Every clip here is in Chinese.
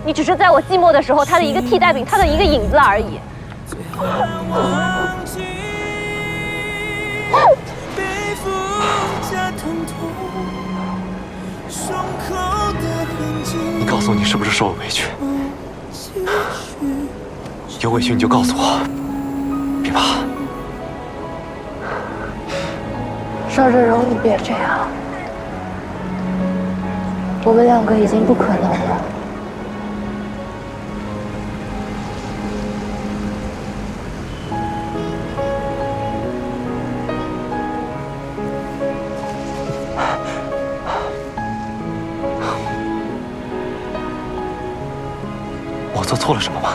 你只是在我寂寞的时候他的一个替代品，他的一个影子而已。你告诉我，你是不是受了委屈？有委屈你就告诉我，别怕。邵振荣，你别这样，我们两个已经不可能了。我做错了什么吗？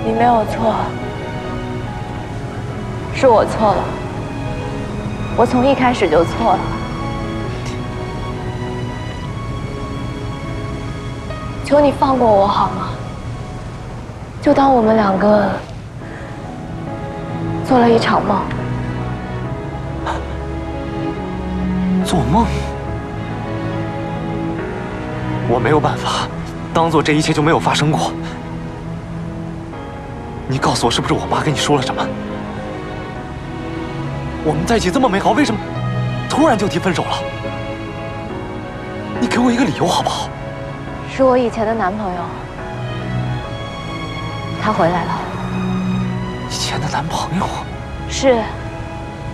你没有错，是我错了。我从一开始就错了。求你放过我好吗？就当我们两个做了一场梦。做梦？我没有办法当做这一切就没有发生过。你告诉我，是不是我妈跟你说了什么？我们在一起这么美好，为什么突然就提分手了？你给我一个理由好不好？是我以前的男朋友，他回来了。以前的男朋友？是，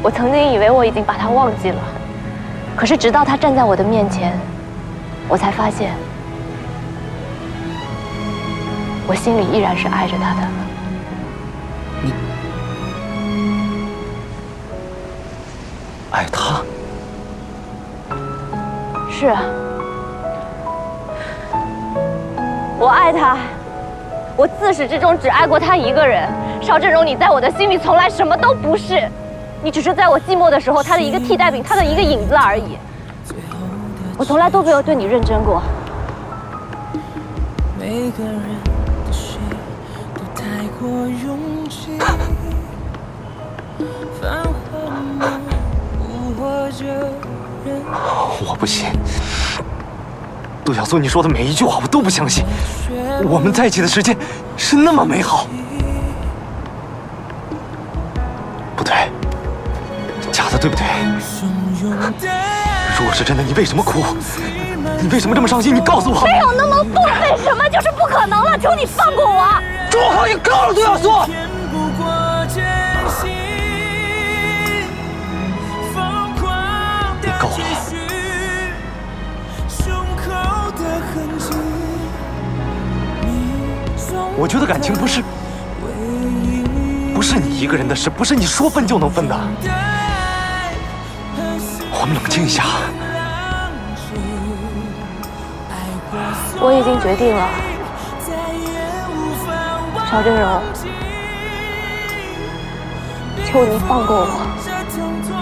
我曾经以为我已经把他忘记了，可是直到他站在我的面前，我才发现，我心里依然是爱着他的。你爱他？是啊，我爱他，我自始至终只爱过他一个人。邵振荣，你在我的心里从来什么都不是，你只是在我寂寞的时候他的一个替代品，他的一个影子而已。我从来都没有对你认真过。每个人的心都太过拥挤，繁华梦捕获着人。我不信，杜小苏，你说的每一句话我都不相信。我们在一起的时间是那么美好。不对，假的，对不对？如果是真的，你为什么哭？你为什么这么伤心？你告诉我。没有那么不为什么，就是不可能了。求你放过我！住口！你够了，杜小苏！你够了。我觉得感情不是你一个人的事，不是你说分就能分的。我们冷静一下。我已经决定了，邵振荣，求你放过我。